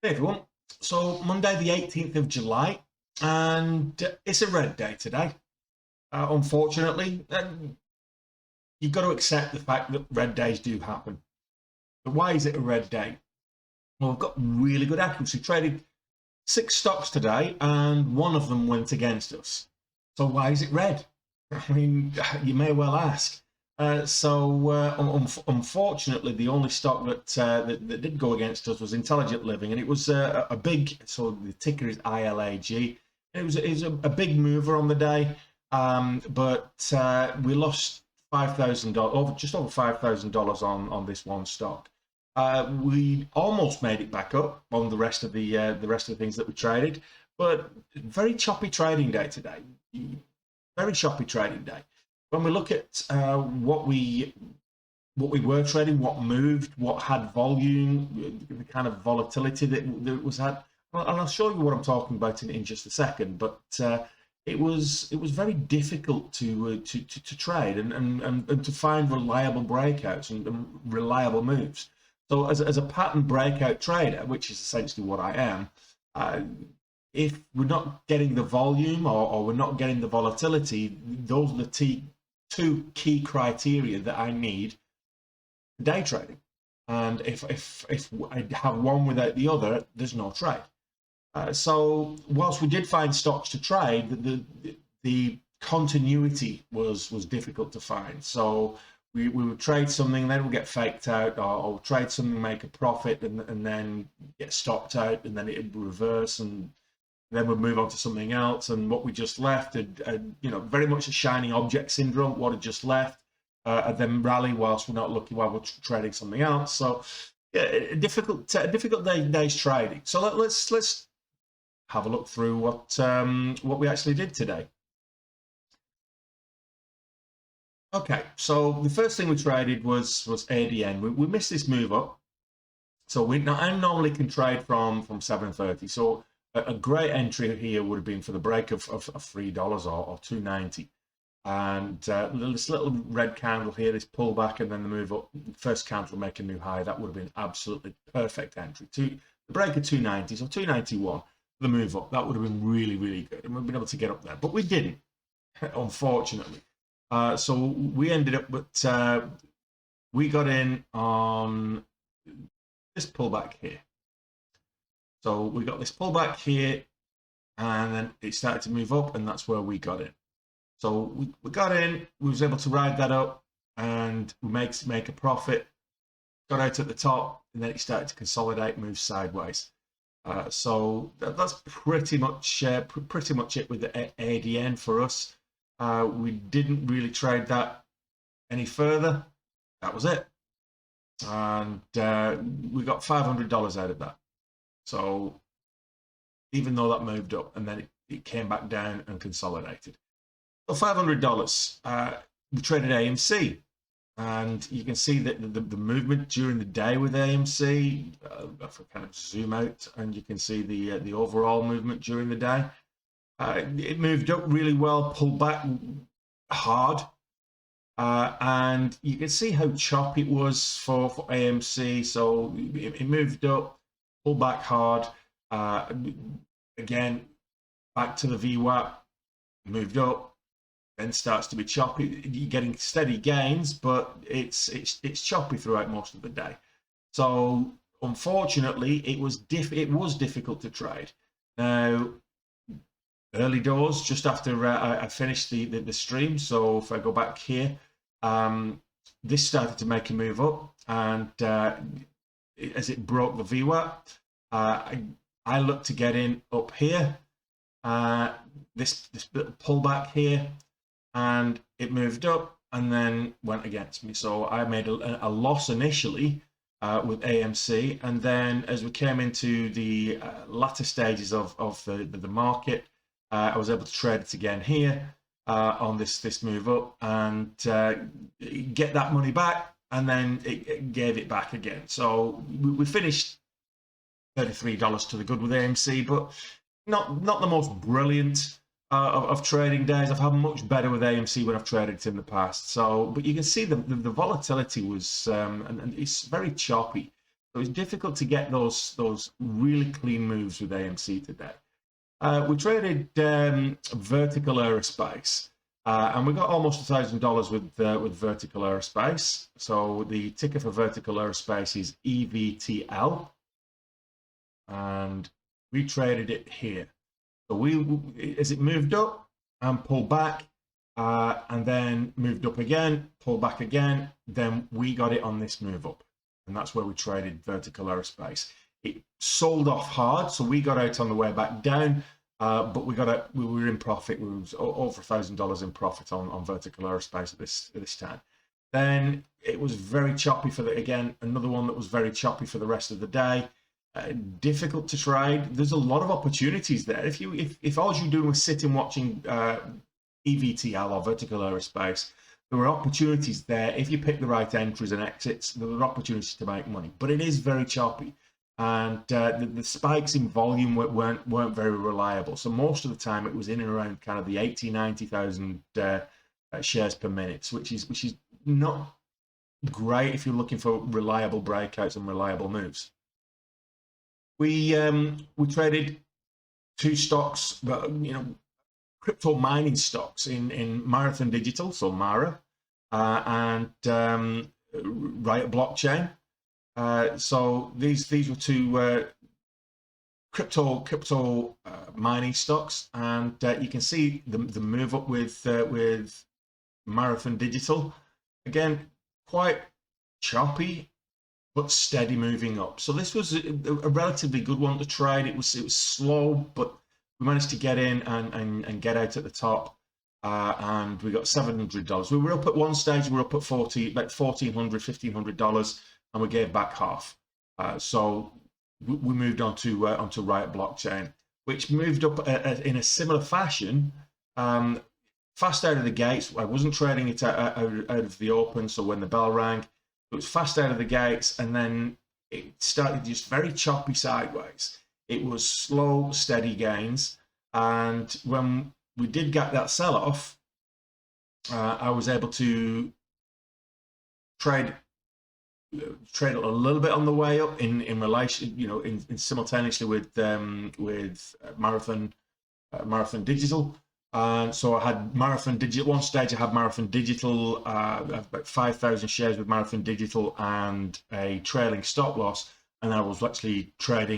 Hey everyone, so Monday the 18th of July, and it's a red day today. Unfortunately, you've got to accept the fact that red days do happen. But why is it a red day? Well, we've got really good accuracy. Traded 6 stocks today, and one of them went against us. So why is it red? I mean, you may well ask. Unfortunately, the only stock that did go against us was Intelligent Living, and it was a big. So the ticker is ILAG. It was a big mover on the day, but we lost $5,000, just over $5,000 on this one stock. We almost made it back up on the rest of the things that we traded, but very choppy trading day today. Very choppy trading day. When we look at what we were trading, what moved, what had volume, the kind of volatility that was had, and I'll show you what I'm talking about in just a second. But it was very difficult to trade and to find reliable breakouts and reliable moves. So as a pattern breakout trader, which is essentially what I am, if we're not getting the volume or we're not getting the volatility, those are the two key criteria that I need for day trading. And if I have one without the other, there's no trade. So whilst we did find stocks to trade, the continuity was difficult to find. So we would trade something, then we'll get faked out, or trade something, make a profit, and then get stopped out, and then it would reverse, and then we'd move on to something else. And what we just left, very much a shiny object syndrome. What had just left, and then rally whilst we're not looking while we're trading something else. So yeah, a difficult day's trading. So let's have a look through what we actually did today. Okay, so the first thing we traded was ADN. We missed this move up. So I normally can trade from 7:30. So a great entry here would have been for the break of $3 or $2.90. And this little red candle here, this pullback, and then the move up, first candle make a new high. That would have been absolutely perfect entry. The break of $2.90, so $2.91, the move up, that would have been really, really good. And we've been able to get up there, but we didn't, unfortunately. So we ended up with, we got in on this pullback here. So we got this pullback here, and then it started to move up, and that's where we got in. So we got in, we was able to ride that up, and we make a profit, got out at the top, and then it started to consolidate, move sideways. So that's pretty much it with the ADN for us. We didn't really trade that any further. That was it. And we got $500 out of that. So even though that moved up, and then it came back down and consolidated. So $500. We traded AMC, and you can see that the movement during the day with AMC. If I kind of zoom out, and you can see the overall movement during the day. It moved up really well, pulled back hard, and you can see how choppy it was for AMC. So it moved up, pulled back hard, again back to the VWAP, moved up, then starts to be choppy. You're getting steady gains, but it's choppy throughout most of the day. So unfortunately, it was difficult to trade. Now, early doors, just after I finished the stream. So if I go back here, this started to make a move up, and as it broke the VWAP, I looked to get in up here, this little pullback here, and it moved up and then went against me. So I made a loss initially with AMC, and then as we came into the latter stages of the market, I was able to trade it again here on this move up, and get that money back, and then it gave it back again. So we finished $33 to the good with AMC, but not the most brilliant of trading days. I've had much better with AMC when I've traded it in the past. So, but you can see the volatility was, and it's very choppy. So it's difficult to get those really clean moves with AMC today. We traded Vertical Aerospace, and we got almost $1,000 with Vertical Aerospace. So the ticker for Vertical Aerospace is EVTL, and we traded it here. So as it moved up and pulled back, and then moved up again, pulled back again, then we got it on this move up, and that's where we traded Vertical Aerospace. It sold off hard, so we got out on the way back down, but we were in profit. We was over $1,000 in profit on Vertical Aerospace at this time. Then it was very choppy again, another one that was very choppy for the rest of the day. Difficult to trade. There's a lot of opportunities there. If all you're doing was sitting watching EVTL or Vertical Aerospace, there were opportunities there. If you pick the right entries and exits, there were opportunities to make money. But it is very choppy, and the spikes in volume weren't very reliable. So most of the time it was in and around kind of the 80,000-90,000 shares per minute, which is not great if you're looking for reliable breakouts and reliable moves. We traded two stocks, crypto mining stocks in Marathon Digital, so Mara, and RIOT Blockchain. So these were two crypto mining stocks, and you can see the move up with Marathon Digital. Again, quite choppy, but steady moving up. So this was a relatively good one to trade. It was slow, but we managed to get in and get out at the top, and we got $700. We were up at one stage. We were up at $1,400, $1,500, and we gave back half. So we moved on to RIOT Blockchain, which moved up in a similar fashion. Fast out of the gates. I wasn't trading it out of the open, so when the bell rang, it was fast out of the gates, and then it started just very choppy sideways. It was slow, steady gains, and when we did get that sell-off, I was able to trade a little bit on the way up in relation, in simultaneously with Marathon Digital. So I had Marathon Digital. One stage I had Marathon Digital, about 5,000 shares with Marathon Digital and a trailing stop loss, and I was actually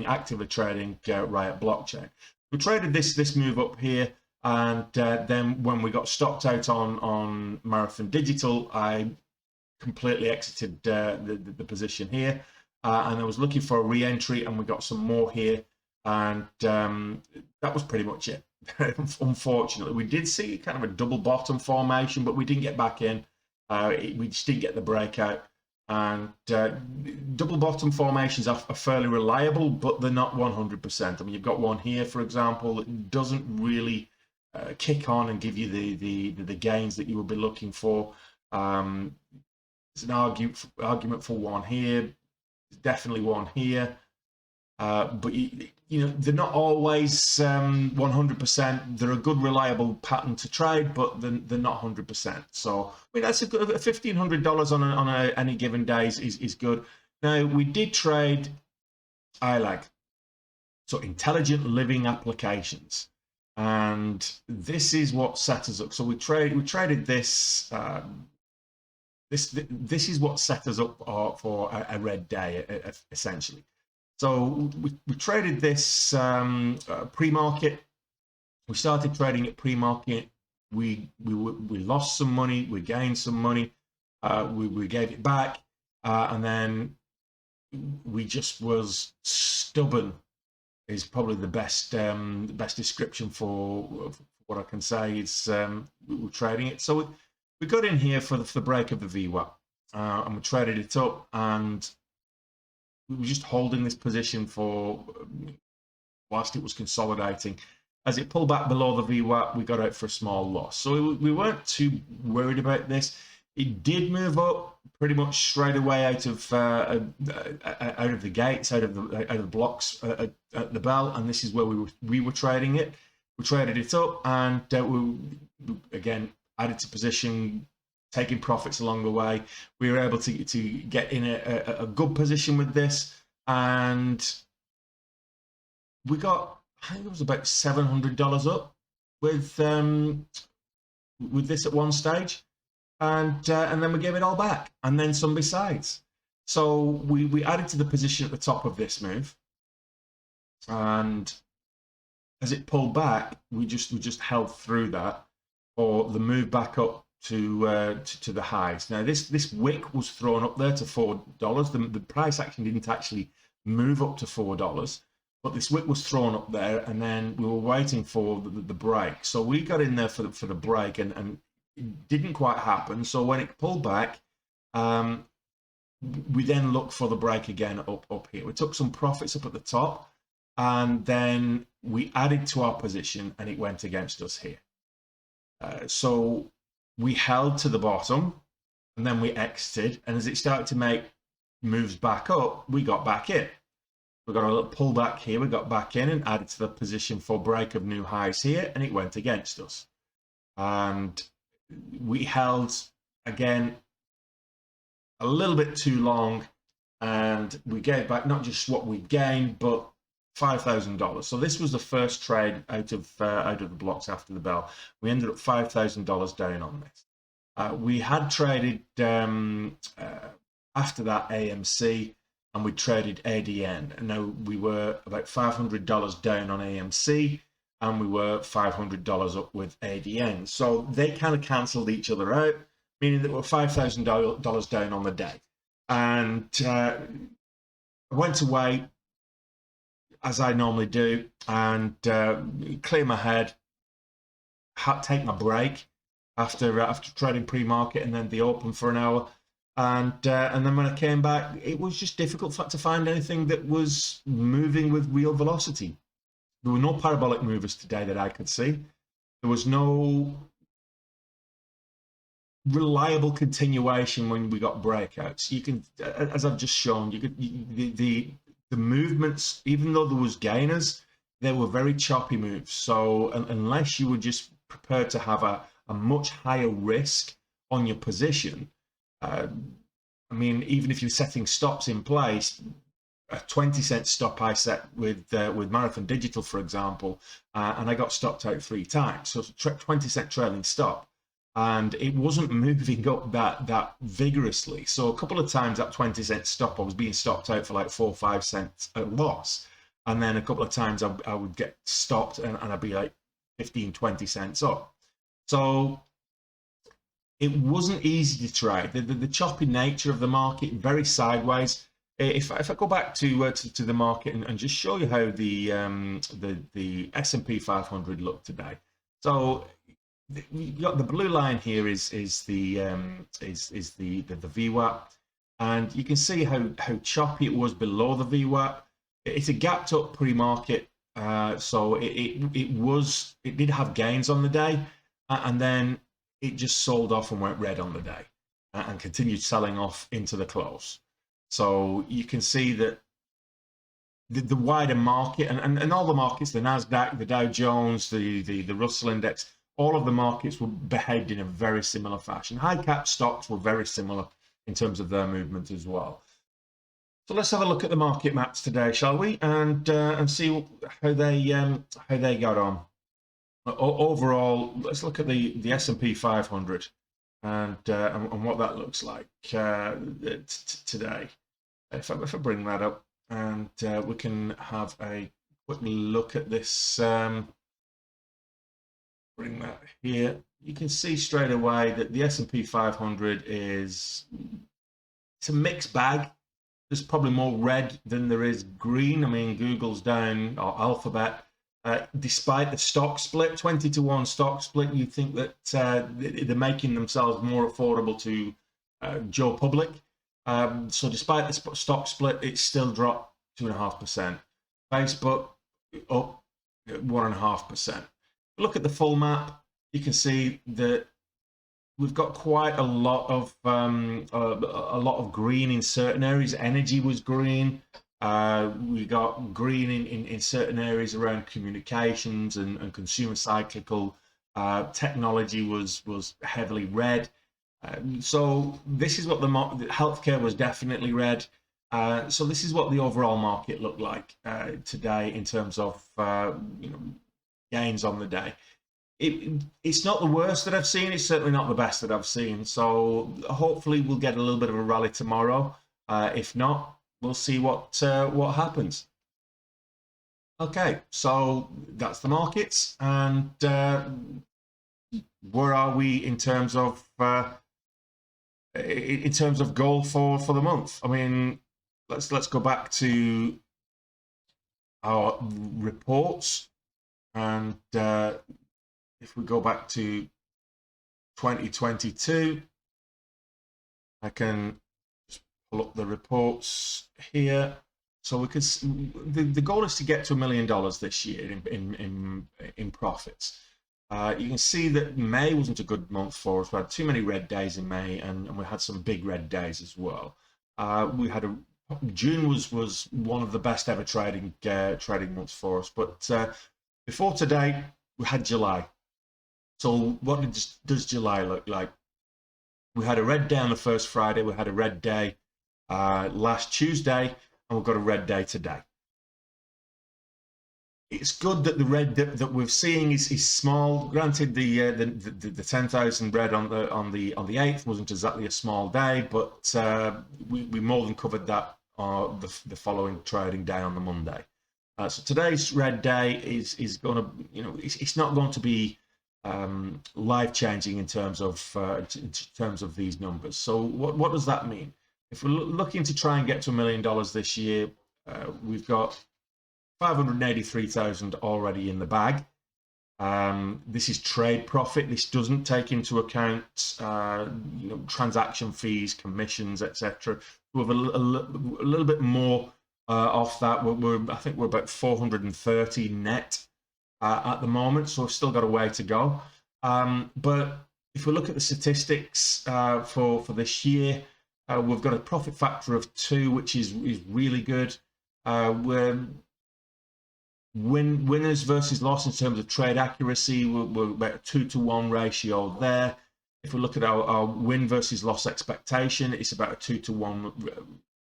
actively trading RIOT Blockchain. We traded this move up here, and then when we got stopped out on Marathon Digital, I completely exited the position here, and I was looking for a re-entry, and we got some more here, and that was pretty much it. Unfortunately, we did see kind of a double bottom formation, but we didn't get back in. We just didn't get the breakout. And double bottom formations are fairly reliable, but they're not 100%. I mean, you've got one here, for example, that doesn't really kick on and give you the gains that you would be looking for. There's an argument for one here. There's definitely one here. But they're not always 100%. They're a good, reliable pattern to trade, but they're not 100%. So I mean, that's a good $1,500 on any given day is good. Now we did trade ILAG, so Intelligent Living Applications, and this is what set us up. So we traded this. This is what set us up for a red day, essentially. So we traded this pre-market. We started trading it pre-market. We lost some money. We gained some money. We gave it back, and then we just was stubborn. Is probably the best description for what I can say. Is we were trading it. So we got in here for the break of the VWAP, and we traded it up, and we were just holding this position for whilst it was consolidating. As it pulled back below the VWAP, we got out for a small loss. So we weren't too worried about this. It did move up pretty much straight away out of the gates, out of the blocks at the bell, and this is where we were trading it. We traded it up, and we again added to position, taking profits along the way. We were able to get in a good position with this, and we got, I think it was about $700 up with this at one stage, and then we gave it all back, and then some besides. So we added to the position at the top of this move, and as it pulled back, we just held through that, or the move back up to the highs. Now this wick was thrown up there to $4. The price action didn't actually move up to $4, but this wick was thrown up there, and then we were waiting for the break. So we got in there for the break, and it didn't quite happen. So when it pulled back, we then looked for the break again up here. We took some profits up at the top, and then we added to our position, and it went against us here. So we held to the bottom, and then we exited, and as it started to make moves back up, we got back in. We got a little pullback here, we got back in and added to the position for break of new highs here, and it went against us. And we held, again, a little bit too long, and we gave back not just what we gained, but $5,000. So this was the first trade out of the blocks after the bell. We ended up $5,000 down on this. We had traded after that AMC, and we traded ADN. And now we were about $500 down on AMC, and we were $500 up with ADN. So they kind of cancelled each other out, meaning that we're $5,000 down on the day. And I went away, as I normally do, and clear my head, take my break after trading pre-market and then the open for an hour. And then when I came back, it was just difficult to find anything that was moving with real velocity. There were no parabolic movers today that I could see. There was no reliable continuation when we got breakouts. You can, as I've just shown, the movements, even though there was gainers, they were very choppy moves. So unless you were just prepared to have a much higher risk on your position, I mean, even if you're setting stops in place, a 20-cent stop I set with Marathon Digital, for example, and I got stopped out 3 times. So it's a 20-cent trailing stop, and it wasn't moving up that vigorously. So a couple of times that 20-cent stop, I was being stopped out for like 4 or 5 cents at loss, and then a couple of times I would get stopped and I'd be like 15, 20 cents up. So it wasn't easy to trade. The choppy nature of the market, very sideways. If I go back to the market and just show you how the S&P 500 looked today. So you got the blue line here is the VWAP, and you can see how choppy it was below the VWAP. It's a gapped up pre-market, so it did have gains on the day, and then it just sold off and went red on the day, and continued selling off into the close. So you can see that the wider market and all the markets, the Nasdaq, the Dow Jones, the Russell Index, all of the markets were behaved in a very similar fashion. High cap stocks were very similar in terms of their movement as well. So let's have a look at the market maps today, shall we? And see how they got on. Overall, let's look at the S&P 500 and what that looks like today. If I bring that up, and we can have a quick look at this. Bring that here. You can see straight away that the S&P 500 it's a mixed bag. There's probably more red than there is green. I mean, Google's down, or Alphabet. Despite the stock split, 20-to-1 stock split, you think that they're making themselves more affordable to Joe Public. So despite the stock split, it's still dropped 2.5%. Facebook up 1.5%. Look at the full map. You can see that we've got quite a lot of green in certain areas. Energy was green. We got green in certain areas around communications and consumer cyclical. Technology was heavily red. So this is what the healthcare was definitely red. So this is what the overall market looked like today in terms of gains on the day. It's not the worst that I've seen. It's certainly not the best that I've seen. So hopefully we'll get a little bit of a rally tomorrow. If not, we'll see what happens. Okay, so that's the markets, and where are we in terms of goal for the month? I mean, let's go back to our reports, and if we go back to 2022, I can just pull up the reports here. So we could, the goal is to get to $1 million this year in profits. You can see that May wasn't a good month for us. We had too many red days in May, and we had some big red days as well. June was one of the best ever trading months for us. But before today, we had July. So what does July look like? We had a red day on the first Friday. We had a red day last Tuesday, and we've got a red day today. It's good that the red that we're seeing is small. Granted, the 10,000 red on the 8th wasn't exactly a small day, but we more than covered that the following trading day on the Monday. So today's red day is going to, it's not going to be life changing in terms of these numbers. So what does that mean? If we're looking to try and get to $1 million this year, we've got 583,000 already in the bag. This is trade profit. This doesn't take into account transaction fees, commissions, etc. We have a little bit more off that. I think we're about 430 net at the moment, so we've still got a way to go. But if we look at the statistics for this year, we've got a profit factor of 2, which is really good. We're winners versus loss in terms of trade accuracy. We're about a 2-to-1 ratio there. If we look at our win versus loss expectation, it's about a 2-to-1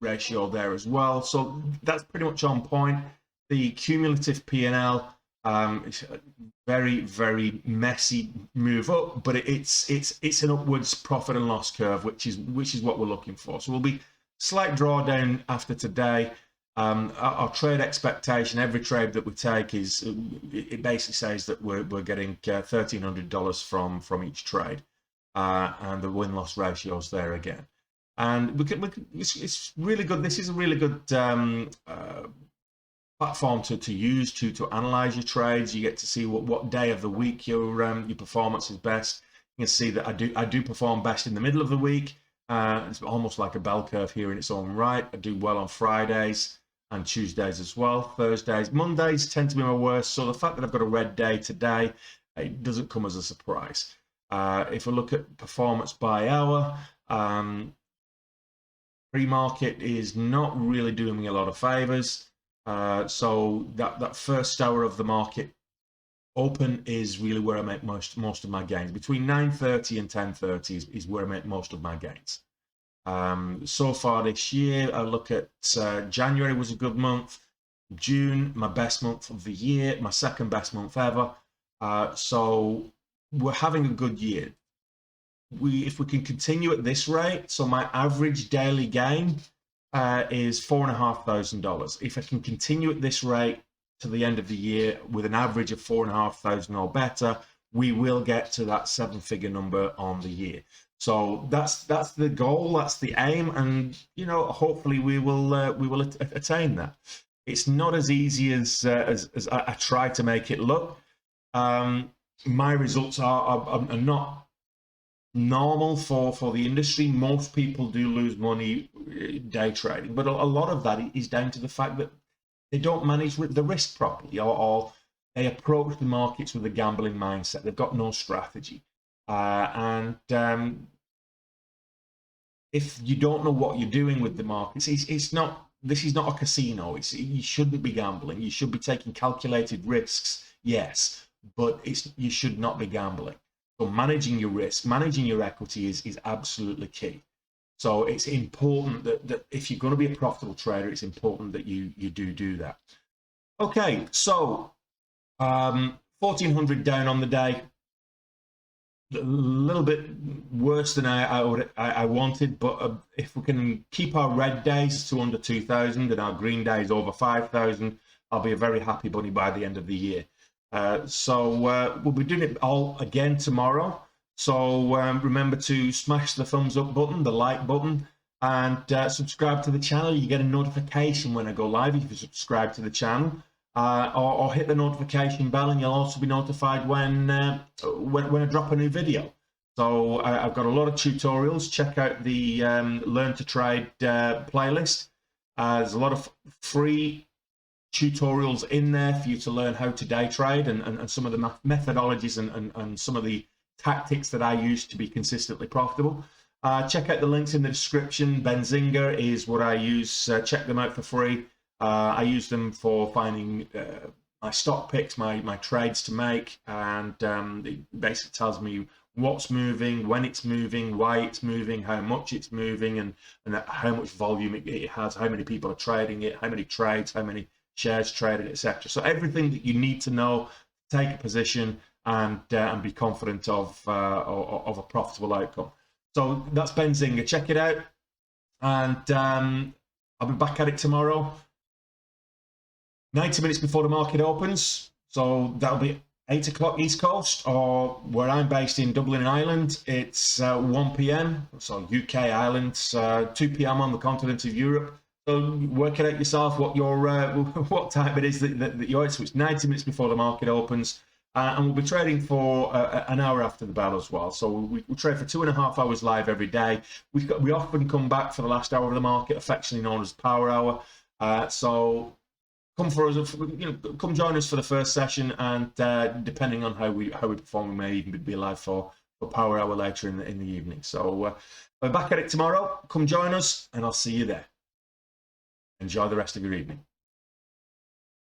ratio there as well. So that's pretty much on point. The cumulative P&L, it's a very, very messy move up, but it's an upwards profit and loss curve, which is what we're looking for. So we'll be slight drawdown after today. Our trade expectation, every trade that we take it basically says that we're getting $1,300 from each trade, and the win-loss ratios there again. And it's really good. This is a really good platform to use to analyze your trades. You get to see what day of the week your performance is best. You can see that I do perform best in the middle of the week. It's almost like a bell curve here in its own right. I do well on Fridays and Tuesdays as well. Thursdays, Mondays tend to be my worst. So the fact that I've got a red day today, it doesn't come as a surprise. If we look at performance by hour, pre-market is not really doing me a lot of favors. So that first hour of the market open is really where I make most of my gains. Between 9:30 and 10:30 is where I make most of my gains. So far this year, I look at January was a good month. June, my best month of the year, my second best month ever. So we're having a good year. If we can continue at this rate, so my average daily gain is $4,500. If I can continue at this rate to the end of the year with an average of 4,500 or better, we will get to that 7-figure number on the year. So that's the goal, that's the aim, and hopefully we will attain that. It's not as easy as I try to make it look. My results are not normal for the industry. Most people do lose money day trading, but a lot of that is down to the fact that they don't manage the risk properly, or they approach the markets with a gambling mindset. They've got no strategy. If you don't know what you're doing with the markets, this is not a casino. You shouldn't be gambling. You should be taking calculated risks, yes, but you should not be gambling. So managing your risk, managing your equity is absolutely key. So it's important that if you're going to be a profitable trader, it's important that you do that. Okay, so 1400 down on the day. A little bit worse than I wanted, but if we can keep our red days to under 2,000 and our green days over 5,000, I'll be a very happy bunny by the end of the year. So we'll be doing it all again tomorrow. So remember to smash the thumbs up button, the like button, and subscribe to the channel. You get a notification when I go live if you subscribe to the channel. Or hit the notification bell, and you'll also be notified when I drop a new video. So I've got a lot of tutorials. Check out the Learn to Trade playlist. There's a lot of free tutorials in there for you to learn how to day trade and some of the methodologies and some of the tactics that I use to be consistently profitable. Check out the links in the description. Benzinga is what I use. Check them out for free. I use them for finding my stock picks, my trades to make, and it basically tells me what's moving, when it's moving, why it's moving, how much it's moving, and how much volume it has, how many people are trading it, how many trades, how many shares traded, etc. So everything that you need to know, take a position, and be confident of a profitable outcome. So that's Benzinga. Check it out, and I'll be back at it tomorrow. 90 minutes before the market opens, so that'll be 8 o'clock East Coast, or where I'm based in Dublin, Ireland, it's 1 p.m. So UK, Ireland, 2 p.m. on the continent of Europe. So work it out yourself what your what time it is that you're. So it's 90 minutes before the market opens, and we'll be trading for an hour after the bell as well. So we trade for 2.5 hours live every day. We often come back for the last hour of the market, affectionately known as power hour. So come for us, come join us for the first session, and depending on how we perform, we may even be live for power hour later in the evening. So we're back at it tomorrow. Come join us, and I'll see you there. Enjoy the rest of your evening.